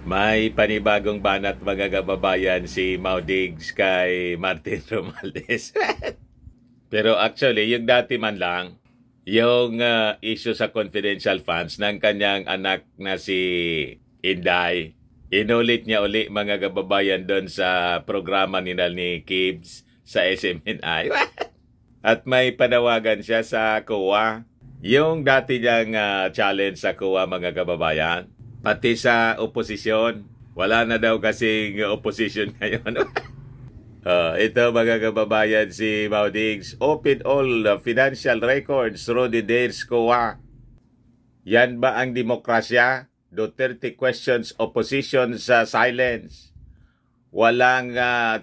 May panibagong banat mga kababayan si Maudigs kay Martin Romualdez. Pero actually, yung dati man lang, yung issue sa confidential funds ng kanyang anak na si Inday, inulit niya uli mga kababayan doon sa programa nila ni Kibbs sa SMNI. At may panawagan siya sa COA. Yung dati niyang challenge sa COA mga kababayan, pati sa oposisyon, wala na daw kasing opposition ngayon. Ito mga kababayan si Maudigs, open all financial records through the DARES COA. Yan ba ang demokrasya? Duterte questions opposition sa silence. Walang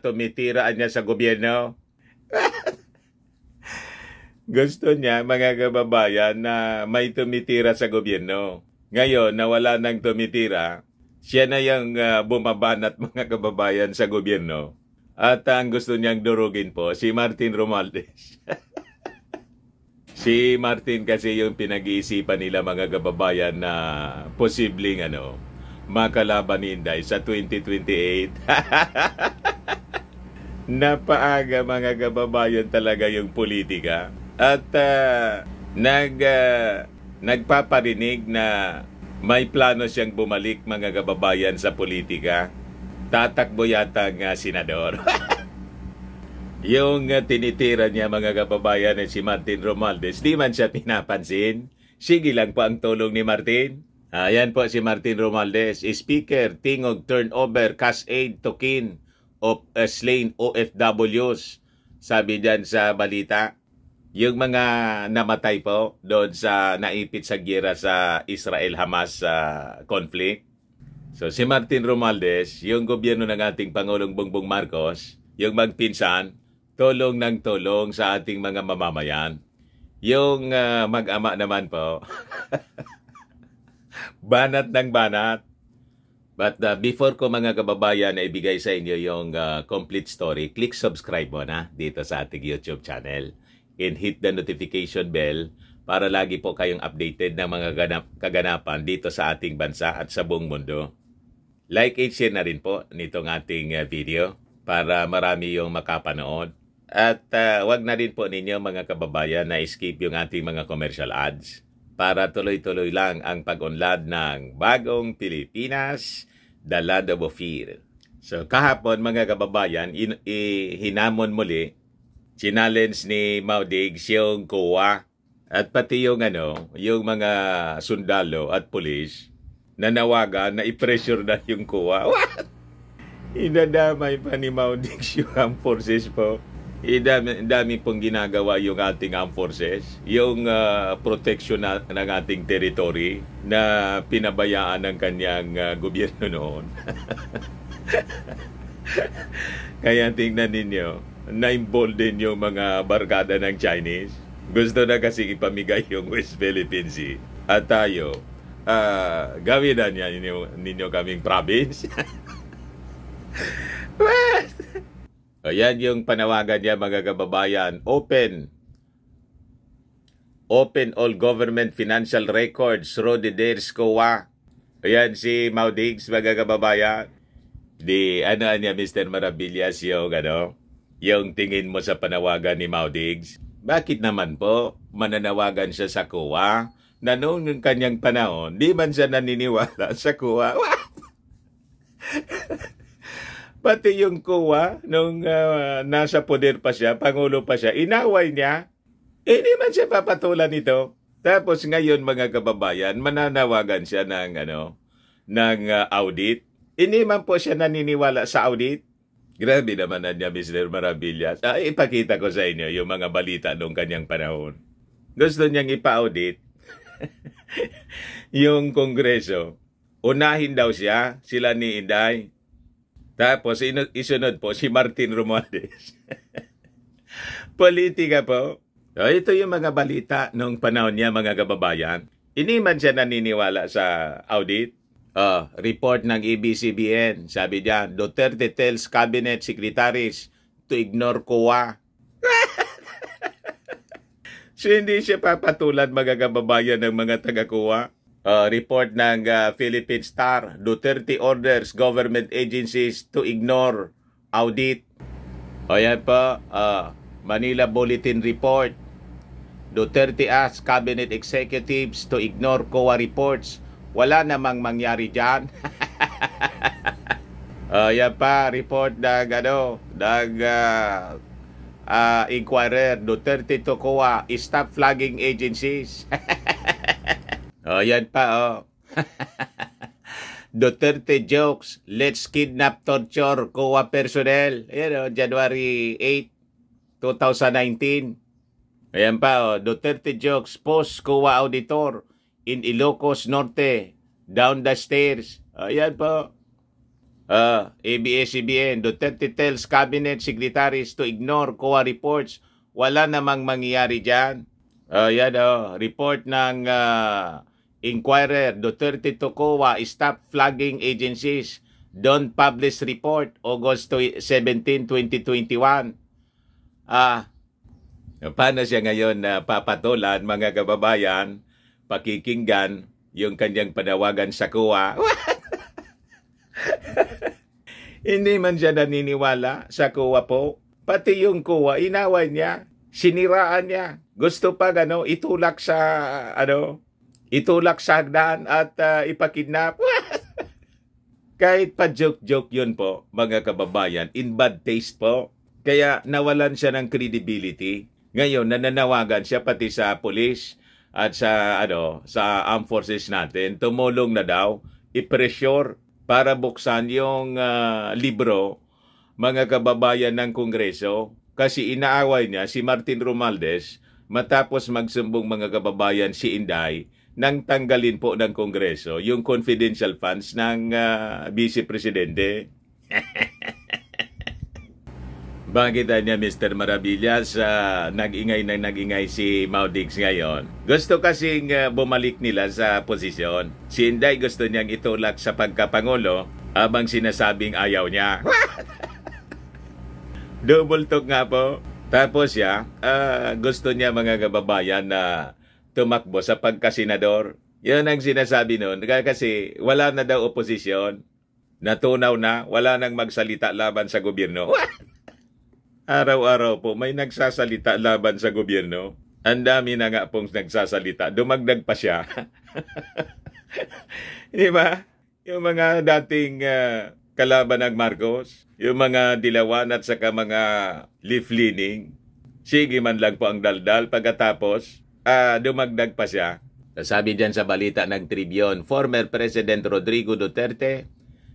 tumitiraan niya sa gobyerno. Gusto niya mga kababayan na may tumitira sa gobyerno. Ngayon na wala nang tumitira, siya na yung bumabanat mga kababayan sa gobyerno. At ang gusto niyang durugin po, si Martin Romualdez. Si Martin kasi yung pinag-iisipan nila mga kababayan na posibleng makalaban ni Inday sa 2028. Napaaga mga kababayan talaga yung politika. At nagpaparinig na may plano siyang bumalik mga kababayan sa politika. Tatakbo yata ng senador. Yung tinitira niya mga kababayan si Martin Romualdez, di man siya pinapansin. Sige lang po ang tulong ni Martin. Ayan po si Martin Romualdez, Speaker, tingog turnover cash aid to kin of slain OFWs. Sabi diyan sa balita. Yung mga namatay po doon sa naipit sa giyera sa Israel-Hamas conflict. So si Martin Romualdez, yung gobyerno ng ating Pangulong Bongbong Marcos, yung magpinsan, tulong ng tulong sa ating mga mamamayan. Yung mag-ama naman po, banat ng banat. But before ko mga kababayan na ibigay sa inyo yung complete story, click subscribe mo na dito sa ating YouTube channel. And hit the notification bell para lagi po kayong updated ng mga kaganapan dito sa ating bansa at sa buong mundo. Like and share na rin po nitong ating video para marami yung makapanood. At wag na rin po ninyo mga kababayan na skip yung ating mga commercial ads para tuloy-tuloy lang ang pag-unlad ng Bagong Pilipinas, The Land of Ophir. So kahapon mga kababayan, hinamon muli, challenge ni Maudigs yung COA at pati yung yung mga sundalo at pulis nanawagan na i-pressure na yung COA. What? Inadamay pa ni Maudigs yung armed forces po. Dami pong ginagawa yung ating armed forces. Yung protection ng ating territory na pinabayaan ng kanyang gobyerno noon. Kaya tingnan ninyo, na-embolden yung mga barkada ng Chinese. Gusto na kasi ipamigay yung West Philippine Sea. At tayo, gawin na niya ninyo kaming province. Ayan yung panawagan niya mga kababayan. Open all government financial records through the DARES COA. Ayan si Maudigs mga kababayan. Niya Mr. Maravillas yung tingin mo sa panawagan ni Maudigs. Bakit naman po mananawagan siya sa COA na noong kanyang panahon, di man siya naniniwala sa COA? Pati yung COA, nung nasa poder pa siya, Pangulo pa siya, inaway niya. Hindi man siya papatulan nito. Tapos ngayon mga kababayan, mananawagan siya ng audit. Hindi man po siya naniniwala sa audit. Grabe naman na niya, Mr. Maravillas. Ipakita ko sa inyo yung mga balita noong kanyang panahon. Gusto niyang ipa-audit yung Kongreso. Unahin daw siya, sila ni Inday. Tapos isunod po si Martin Romualdez. Politika po. So, ito yung mga balita noong panahon niya mga kababayan. Hindi man siya naniniwala sa audit. Report ng ABS-CBN. Sabi diyan, Duterte tells cabinet secretaries to ignore COA. So hindi siya papatulan mga kababayan ng mga taga-COA. Report ng Philippine Star, Duterte orders government agencies to ignore audit. O yan po, Manila Bulletin Report. Duterte asks cabinet executives to ignore COA reports. Wala namang mangyari dyan. Yan pa, report ng Inquirer, Duterte to COA, stop flagging agencies. Yan pa, Duterte jokes, let's kidnap, torture COA personnel. Ayan, January 8, 2019. Ayan pa, Duterte jokes, post COA auditor in Ilocos Norte, down the stairs. Ayan po. ABS-CBN, Duterte tells cabinet secretaries to ignore COA reports. Wala namang mangyayari dyan. Yan report ng Inquirer, Duterte to COA, stop flagging agencies. Don't publish report, August 17, 2021. Paano siya ngayon papatulan, mga kababayan, pakikinggan yung kanyang panawagan sa COA? Hindi man siya naniniwala sa COA po. Pati yung COA, inaway niya, siniraan niya. Gusto pa itulak sa hagdan at ipakidnap. Kahit pa joke-joke yun po, mga kababayan, in bad taste po. Kaya nawalan siya ng credibility. Ngayon, nananawagan siya pati sa police at sa armed forces natin, tumulong na daw, i-pressure para buksan yung libro, mga kababayan ng Kongreso, kasi inaaway niya si Martin Romualdez matapos magsumbong, mga kababayan, si Inday nang tanggalin po ng Kongreso yung confidential funds ng Vice Presidente. Bakit niya, Mr. Maravillas, nag-ingay si Maudix ngayon? Gusto kasing bumalik nila sa posisyon. Si Inday gusto niyang itulak sa pagkapangulo habang sinasabing ayaw niya. Double talk nga po. Tapos gusto niya, mga kababayan, na tumakbo sa pagkasenador. Yan ang sinasabi noon. Kasi wala na daw oposisyon. Natunaw na, wala nang magsalita laban sa gobyerno. Araw-araw po may nagsasalita laban sa gobyerno. Ang dami na nga pong nagsasalita. Dumagdag pa siya. Di ba? Yung mga dating kalaban ng Marcos, yung mga Dilawan at saka mga leaf-leaning, sige man lang po ang daldal. Pagkatapos, dumagdag pa siya. Sabi dyan sa balita ng Tribune, former President Rodrigo Duterte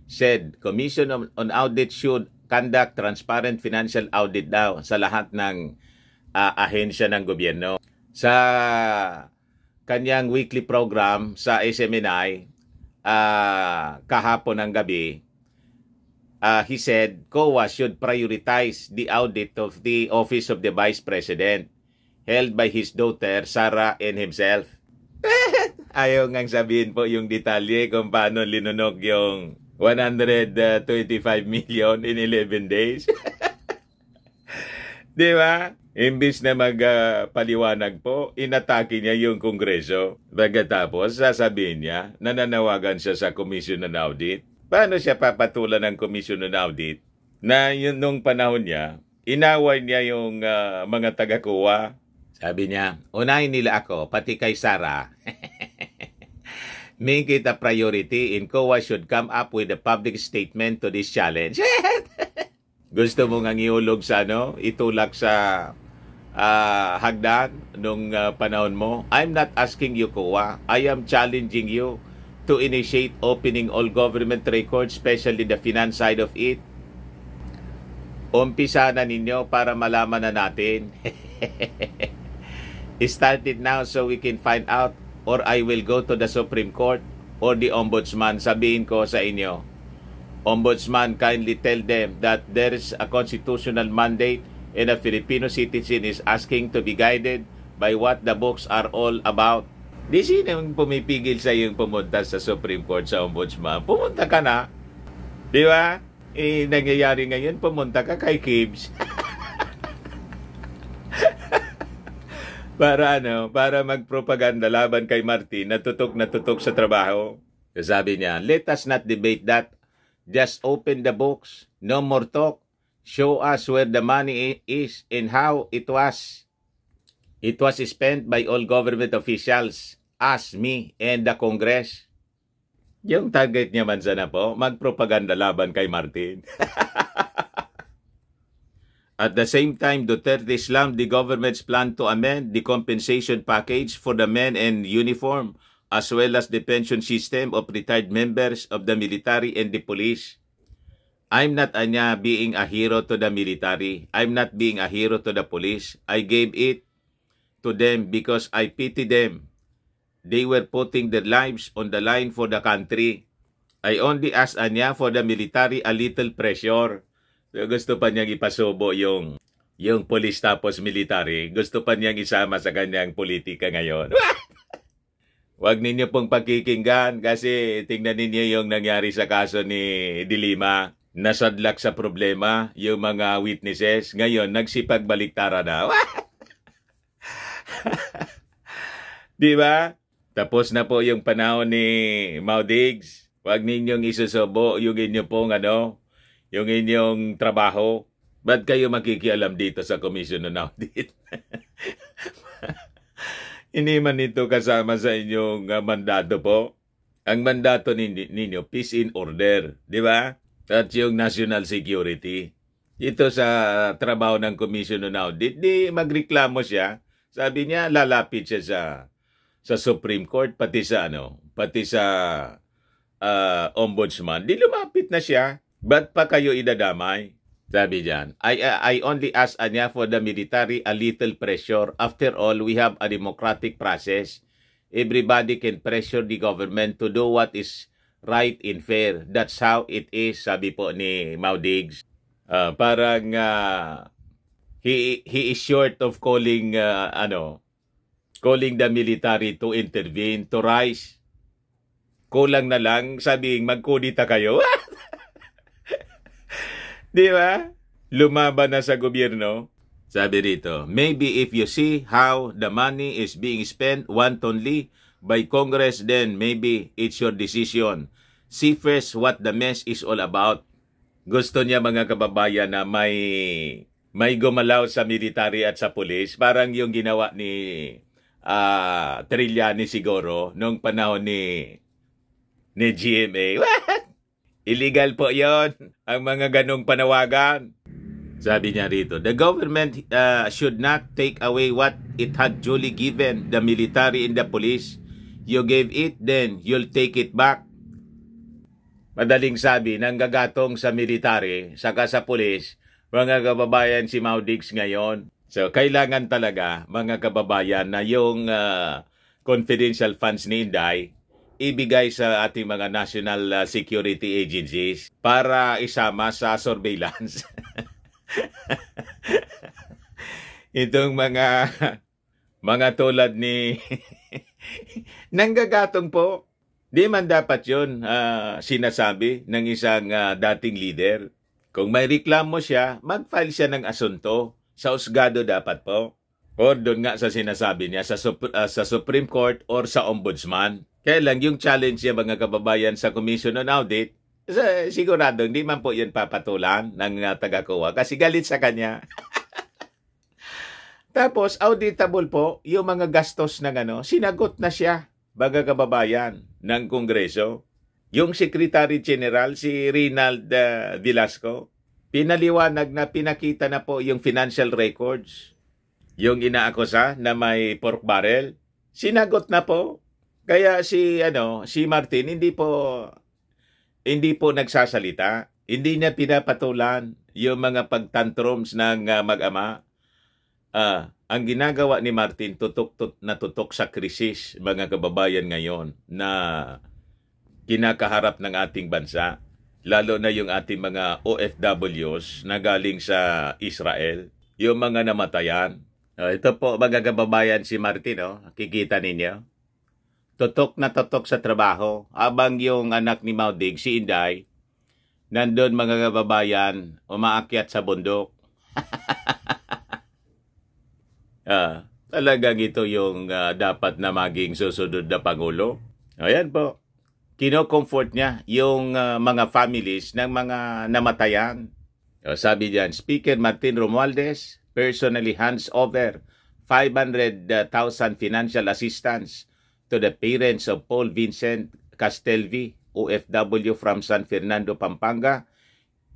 said Commission on Audit should conduct transparent financial audit daw sa lahat ng ahensya ng gobyerno. Sa kanyang weekly program sa SMNI kahapon ng gabi, he said COA should prioritize the audit of the Office of the Vice President held by his daughter Sara and himself. Ayaw ngang sabihin po yung detalye kung paano linunog yung 125 million in 11 days. Di ba? Imbis na magpaliwanag po, inatake niya yung Kongreso. Pagkatapos, sasabihin niya, nananawagan siya sa Commission on Audit. Paano siya papatulan ng Commission on Audit? Na yun, nung panahon niya, inaway niya yung mga taga-COA. Sabi niya, unahin nila ako, pati kay Sara. Make it a priority in COA should come up with a public statement to this challenge. Gusto mo nga iulog sa itulak sa hagdan nung panahon mo? I'm not asking you, COA. I am challenging you to initiate opening all government records, especially the finance side of it. Umpisa na ninyo para malaman na natin. Start it now so we can find out, or I will go to the Supreme Court or the Ombudsman. Sabihin ko sa inyo, Ombudsman, kindly tell them that there is a constitutional mandate and a Filipino citizen is asking to be guided by what the books are all about. Di sinong pumipigil sa yung pumunta sa Supreme Court, sa Ombudsman? Pumunta ka na. Di ba? Nangyayari ngayon, pumunta ka kay Kibs. para magpropaganda laban kay Martin na tutok sa trabaho. Sabi niya, let us not debate that. Just open the books. No more talk. Show us where the money is and how it was. It was spent by all government officials, us, me, and the Congress. Yung target niya man sana po, magpropaganda laban kay Martin. At the same time, Duterte slammed the government's plan to amend the compensation package for the men in uniform, as well as the pension system of retired members of the military and the police. I'm not being a hero to the military. I'm not being a hero to the police. I gave it to them because I pity them. They were putting their lives on the line for the country. I only asked Anya for the military a little pressure. So, gusto pa niyang ipasubo yung police tapos military. Gusto pa niyang isama sa kanyang politika ngayon. Huwag ninyo pong pakikinggan kasi tingnan ninyo yung nangyari sa kaso ni Dilima. Nasadlak sa problema yung mga witnesses. Ngayon, nagsipagbaliktaran na. Di ba? Tapos na po yung panahon ni Maudigs. Huwag ninyong isusubo yung inyo pong yung inyong trabaho. Ba't kayo makikialam dito sa Commission on Audit? Hindi man ito kasama sa inyong mandato po. Ang mandato ninyo, peace in order. Di ba? At yung national security. Ito sa trabaho ng Commission on Audit, di magreklamo siya. Sabi niya, lalapit siya sa Supreme Court, pati sa Ombudsman. Di lumapit na siya. Ba't pa kayo idadamay? Sabi diyan, I only ask Anya for the military a little pressure. After all, we have a democratic process. Everybody can pressure the government to do what is right and fair. That's how it is, sabi po ni Maudigs. Parang he is short of calling the military to intervene, to rise. Kulang na lang sabing magkudita kayo. Di ba? Lumaban na sa gobyerno. Sabi rito, maybe if you see how the money is being spent wantonly by Congress, then maybe it's your decision. See first what the mess is all about. Gusto niya mga kababayan na may gumalaw sa military at sa police. Parang yung ginawa ni Trillanes siguro nung panahon ni GMA. What? Illegal po yon ang mga ganong panawagan. Sabi niya rito, the government should not take away what it had duly given the military and the police. You gave it, then you'll take it back. Madaling sabi, nanggagatong sa military, saka sa police, mga kababayan si Maudigs ngayon. So, kailangan talaga, mga kababayan, na yung confidential funds ni Inday, ibigay sa ating mga national security agencies para isama sa surveillance. Itong mga tulad ni nanggagatong po, di man dapat yun sinasabi ng isang dating leader. Kung may reklamo siya, mag-file siya ng asunto. Sa husgado dapat po. O doon nga sa sinasabi niya, sa Supreme Court or sa Ombudsman. Kaya lang yung challenge niya mga kababayan sa Commission on Audit, sigurado hindi man po yun papatulan ng taga-COA kasi galit sa kanya. Tapos auditable po yung mga gastos ng sinagot na siya mga kababayan ng Kongreso. Yung Secretary General si Rinald Velasco, pinaliwanag na pinakita na po yung financial records. Yung inaakusa na may pork barrel, sinagot na po. Kaya si Martin hindi po nagsasalita. Hindi niya pinapatulan yung mga pagtantrums ng mag-ama. Ang ginagawa ni Martin tutok sa krisis mga kababayan ngayon na kinakaharap ng ating bansa. Lalo na yung ating mga OFWs na galing sa Israel, yung mga namatayan. Ito po mga kababayan si Martin, kikita ninyo. Tutok sa trabaho. Habang yung anak ni Maudigs, si Inday, nandun mga kababayan, umaakyat sa bundok. Talagang ito yung dapat na maging susunod na Pangulo. Ayan po. Kino-comfort niya yung mga families ng mga namatayan. Sabi diyan, Speaker Martin Romualdez personally hands over 500,000 financial assistance to the parents of Paul Vincent Castelvi, OFW from San Fernando, Pampanga,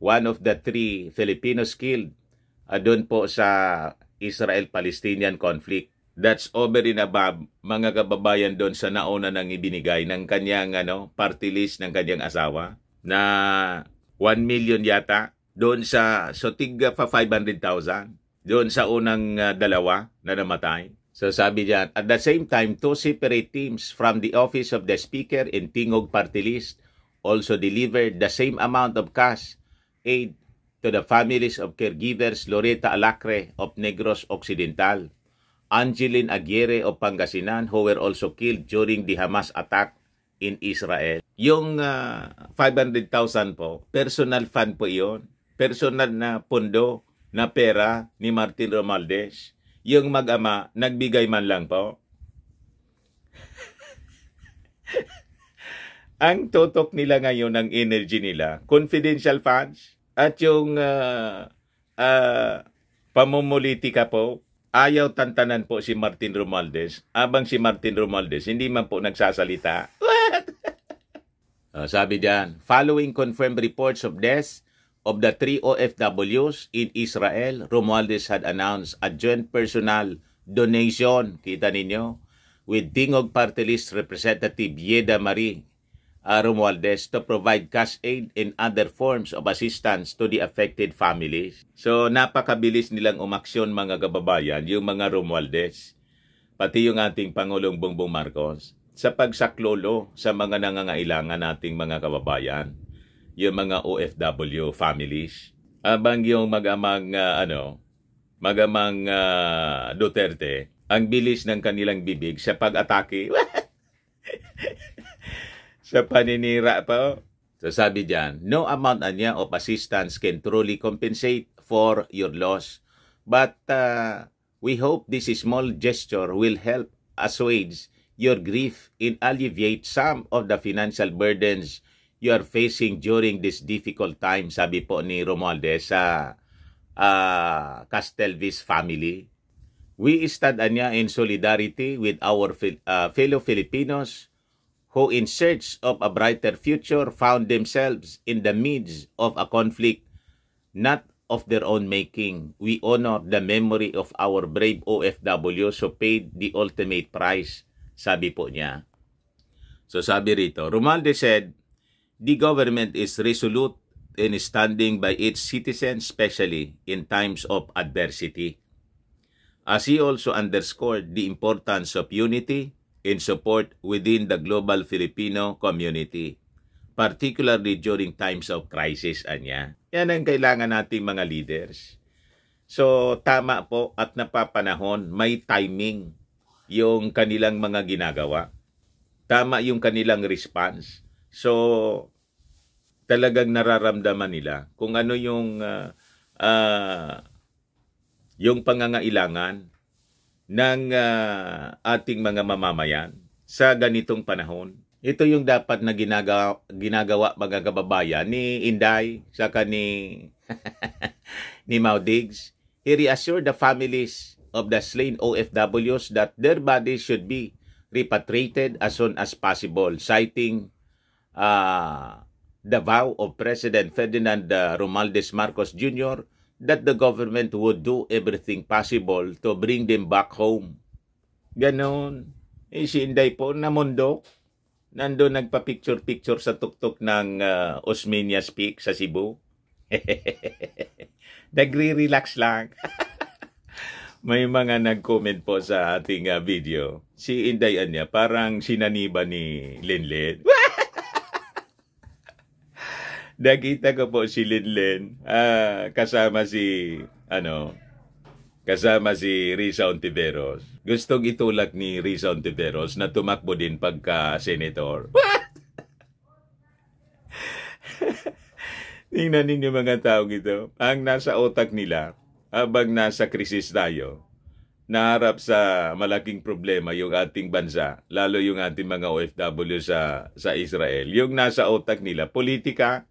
one of the 3 Filipinos killed doon po sa Israel-Palestinian conflict. That's over and above, mga kababayan, doon sa nauna nang ibinigay ng kanyang party list ng kanyang asawa na 1 million yata doon sa tigga pa 500,000 doon sa unang dalawa na namatay. So sabi diyan, at the same time, 2 separate teams from the office of the Speaker and Tingog party list also delivered the same amount of cash aid to the families of caregivers Loretta Alacre of Negros Occidental, Angeline Aguirre of Pangasinan, who were also killed during the Hamas attack in Israel. Yung 500,000 po, personal fund po iyon. Personal na pondo na pera ni Martin Romualdez. Yung mag-ama, nagbigay man lang po. Ang totok nila ngayon ng energy nila, confidential funds, at yung pamumulitika po, ayaw tantanan po si Martin Romualdez. Abang si Martin Romualdez, hindi man po nagsasalita. What? Sabi diyan, following confirmed reports of deaths of the 3 OFWs in Israel, Romualdez had announced a joint personal donation, kita ninyo, with Tingog Party List Representative Yeda Marie Romualdez to provide cash aid and other forms of assistance to the affected families. So napakabilis nilang umaksyon, mga kababayan, yung mga Romualdez, pati yung ating Pangulong Bongbong Marcos, sa pagsaklolo sa mga nangangailangan nating mga kababayan, yung mga OFW families. Abang yung magamang Duterte, ang bilis ng kanilang bibig sa pag-atake. Sa paninira pa. So sabi diyan, no amount anya of assistance can truly compensate for your loss. But we hope this small gesture will help assuage your grief and alleviate some of the financial burdens you are facing during this difficult time, sabi po ni Romualdez sa Castelvis family. We stand anya in solidarity with our fellow Filipinos who in search of a brighter future found themselves in the midst of a conflict not of their own making. We honor the memory of our brave OFWs who paid the ultimate price, sabi po niya. So sabi rito, Romualdez said, the government is resolute in standing by its citizens, especially in times of adversity. As he also underscored the importance of unity in support within the global Filipino community, particularly during times of crisis, anya. Yan ang kailangan nating mga leaders. So, tama po at napapanahon, may timing yung kanilang mga ginagawa. Tama yung kanilang response. So, talagang nararamdaman nila kung ano yung pangangailangan ng ating mga mamamayan sa ganitong panahon. Ito yung dapat na ginagawa mga kababayan ni Inday saka ni Mau Diggs. He reassured the families of the slain OFWs that their bodies should be repatriated as soon as possible, citing the vow of President Ferdinand Romualdez Marcos Jr. that the government would do everything possible to bring them back home. Ganon. Si Inday po namundok. Nandun nagpa-picture-picture sa tuktok ng Osmeña Peak sa Cebu. Nagre-relax lang. May mga nag-comment po sa ating video. Si Inday Anya, parang sinaniba ni Linlin. Nakita ko po si Linlin, kasama si Risa Ontiveros. Gustong itulak ni Risa Ontiveros na tumakbo din pagka-senator. What? Tingnan ninyo mga tao ito. Ang nasa otak nila, habang nasa krisis tayo, naharap sa malaking problema yung ating bansa, lalo yung ating mga OFW sa Israel. Yung nasa utak nila, politika.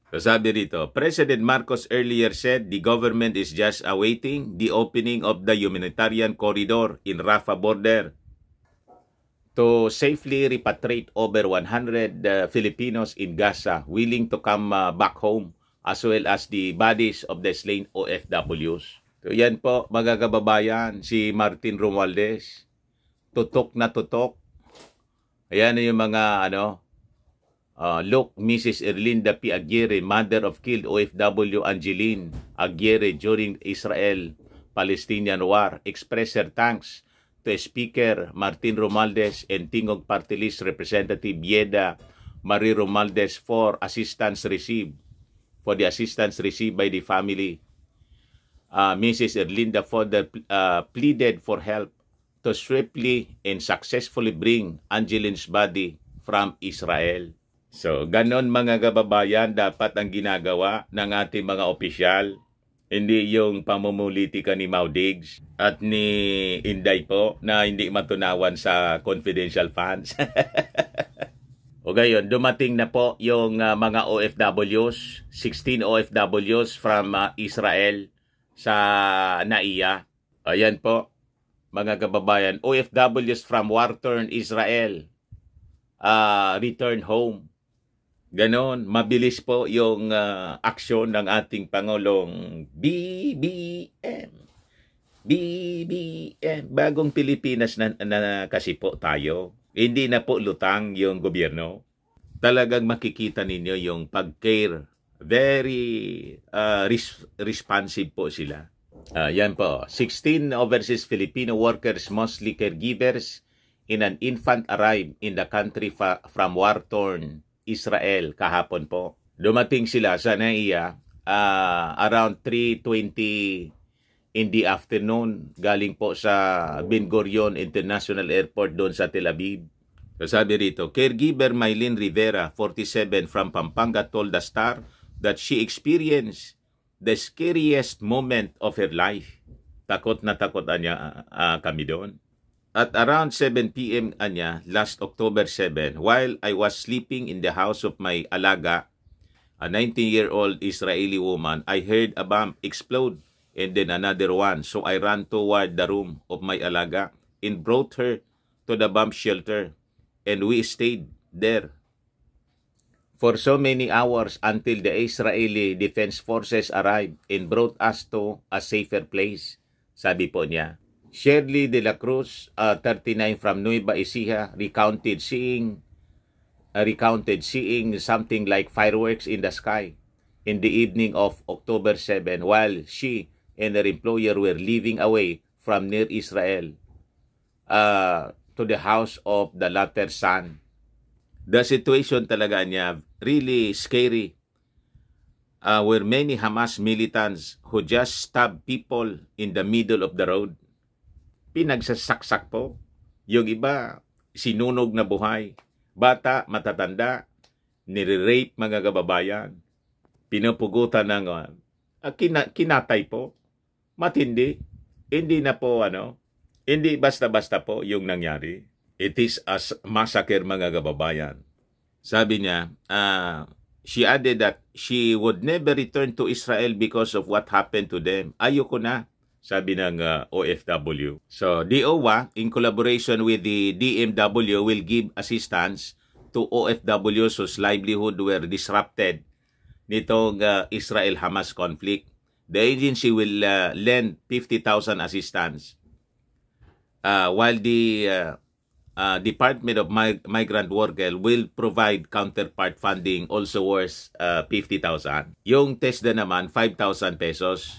So sabi rito, President Marcos earlier said the government is just awaiting the opening of the humanitarian corridor in Rafah border to safely repatriate over 100 Filipinos in Gaza willing to come back home, as well as the bodies of the slain OFWs. So yan po, mga kababayan, si Martin Romualdez, tutok na tutok. Ayan yung mga look, Mrs. Erlinda P. Aguirre, mother of killed OFW Angeline Aguirre during Israel-Palestinian war, express her thanks to Speaker Martin Romualdez and Tingog Party List Representative Yeda Marie Romualdez for the assistance received by the family. Mrs. Erlinda further pleaded for help to swiftly and successfully bring Angeline's body from Israel. So, ganon mga kababayan, dapat ang ginagawa ng ating mga opisyal, hindi yung pamumulitika ni Mau Diggs at ni Inday po na hindi matunawan sa confidential funds. O gayon, dumating na po yung mga OFWs, 16 OFWs from Israel sa NAIA. Ayan po, mga kababayan, OFWs from war-torn Israel return home. Ganon, mabilis po yung aksyon ng ating Pangulong BBM. Bagong Pilipinas na kasi po tayo. Hindi na po lutang yung gobyerno. Talagang makikita ninyo yung pag-care. Very responsive po sila. Yan po, 16 overseas Filipino workers, mostly caregivers, in an infant arrived in the country from war-torn Israel kahapon po. Dumating sila sa NAIA around 3:20 in the afternoon galing po sa Ben Gurion International Airport doon sa Tel Aviv. So sabi rito, caregiver Mylene Rivera, 47 from Pampanga, told the Star that she experienced the scariest moment of her life. Takot na takot niya kami doon. At around 7 p.m. anya, last October 7, while I was sleeping in the house of my alaga, a 19-year-old Israeli woman, I heard a bomb explode and then another one. So I ran toward the room of my alaga and brought her to the bomb shelter. And we stayed there for so many hours until the Israeli Defense Forces arrived and brought us to a safer place, sabi po niya. Shirley de la Cruz, 39 from Nueva Ecija, recounted seeing something like fireworks in the sky in the evening of October 7 while she and her employer were leaving away from near Israel to the house of the latter son. The situation talaga niya really scary. Were many Hamas militants who just stabbed people in the middle of the road. Pinagsasaksak po. Yung iba, sinunog na buhay. Bata, matatanda, nire-rape mga kababayan. Pinupugutan ng kinatay po. Matindi. Hindi na po hindi basta-basta po yung nangyari. It is a massacre mga kababayan. Sabi niya, she added that she would never return to Israel because of what happened to them. Ayoko na, sabi ng OFW. So, DOWA, in collaboration with the DMW, will give assistance to OFWs whose livelihood were disrupted nitong Israel-Hamas conflict. The agency will lend 50,000 assistance. While the Department of Migrant Worker will provide counterpart funding also worth 50,000. Yung TESDA naman, 5,000 pesos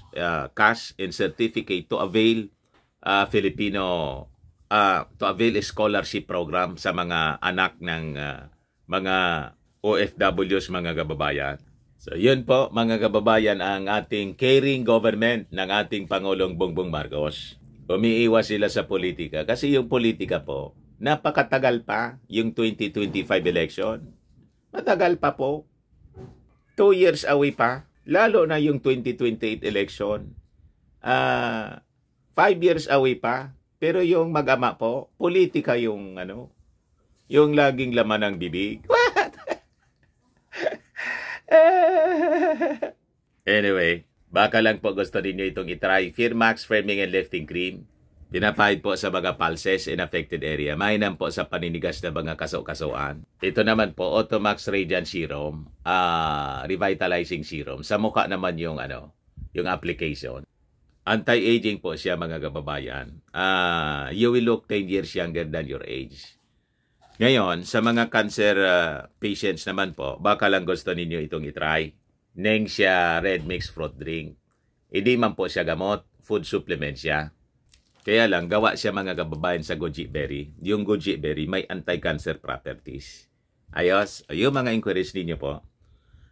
cash and certificate to avail to avail a scholarship program sa mga anak ng mga OFWs, mga kababayan. So yun po mga kababayan ang ating caring government ng ating Pangulong Bongbong Marcos. Umiiwas sila sa politika kasi yung politika po, napakatagal pa yung 2025 election. Matagal pa po. 2 years away pa. Lalo na yung 2028 election. 5 years away pa. Pero yung mag-ama po, politika yung yung laging laman ng bibig. What? Anyway, baka lang po gusto ninyo itong itry. Firmax Firming and Lifting Cream. Pinapahid po sa mga pulses in affected area. Mainam po sa paninigas na mga kaso-kasuan. Ito naman po, Automax Radiant Serum, Revitalizing Serum. Sa mukha naman yung yung application. Anti-aging po siya mga kababayan. You will look 10 years younger than your age. Ngayon, sa mga cancer patients naman po, baka lang gusto ninyo itong itry. Nengxia Red Mix Fruit Drink. Hindi man po siya gamot, food supplement siya. Kaya lang, gawa siya mga kababayan sa goji berry. Yung goji berry may anti-cancer properties. Ayos, yung mga inquiries ninyo po,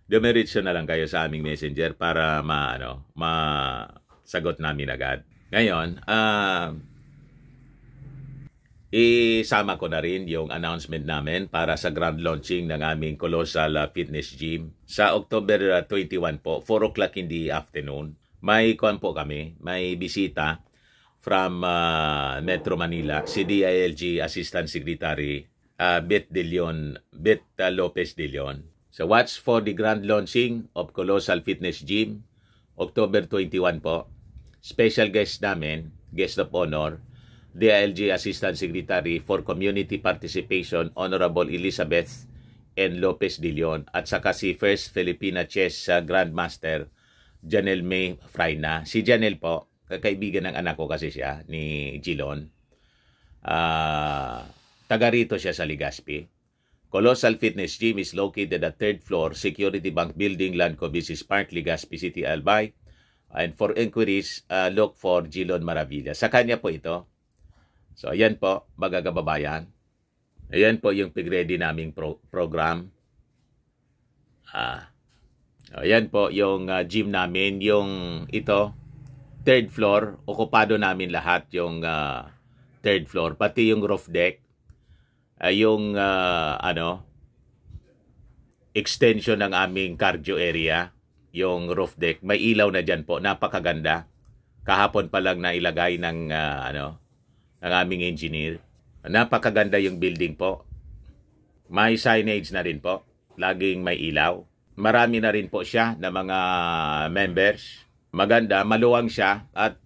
dumiretso na lang kayo sa aming messenger para masagot namin agad. Ngayon, isama ko na rin yung announcement namin para sa grand launching ng aming Colossal Fitness Gym. Sa October 21 po, 4 o'clock in the afternoon, may bisita from Metro Manila, si DILG Assistant Secretary Bet Lopez de Leon. So watch for the grand launching of Colossal Fitness Gym, October 21 po. Special guest namin, guest of honor, DILG Assistant Secretary for Community Participation, Honorable Elizabeth N. Lopez de Leon, at saka si First Filipina Chess Grandmaster, Janelle May Frayna. Si Janelle po, kaibigan ng anak ko kasi siya, ni Gilon. Taga rito siya sa Legazpi. Colossal Fitness Gym is located at 3rd floor, Security Bank Building, Lanco Business Park, Legazpi City, Albay. And for inquiries, look for Gilon Maravilla. Sa kanya po ito. So, ayan po, mga kababayan. Ayan po yung pig-ready naming program. Ayan po yung gym namin, yung ito, 3rd floor, okupado namin lahat yung 3rd floor, pati yung roof deck, yung extension ng aming cardio area, yung roof deck, may ilaw na dyan po, napakaganda. Kahapon pa lang na ilagay ng ng aming engineer. Napakaganda yung building po. May signage na rin po, laging may ilaw. Marami na rin po siya na mga members. Maganda, maluwang siya at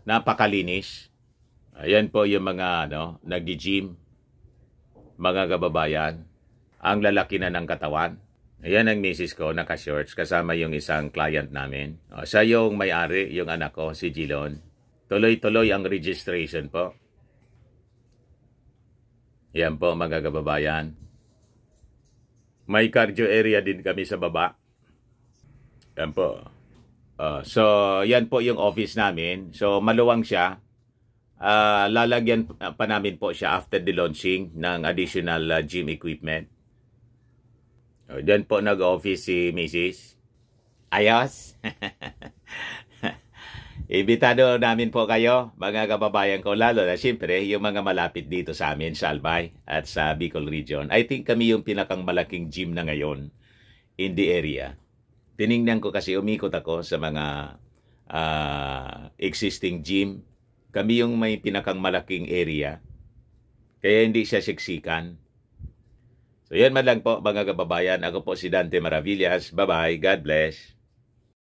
napakalinis. Ayan po yung mga nag-gym, mga kababayan. Ang lalaki na ng katawan. Ayan ang misis ko, naka-shorts, kasama yung isang client namin. Siya yung may-ari, yung anak ko, si Gilon. Tuloy-tuloy ang registration po. Ayan po mga kababayan. May cardio area din kami sa baba. Ayan po. So, yan po yung office namin. So, maluwang siya. Lalagyan pa namin po siya after the launching ng additional gym equipment. Diyan po nag-office si Mrs. Ayos. Imbitado namin po kayo, mga kababayan ko, lalo na siyempre yung mga malapit dito sa amin sa Albay at sa Bicol Region. I think kami yung pinakang malaking gym na ngayon in the area. Tiningnan ko kasi, umikot ako sa mga existing gym. Kami yung may pinakang malaking area. Kaya hindi siya siksikan. So yan man lang po mga kababayan. Ako po si Dante Maravillas. Bye-bye. God bless.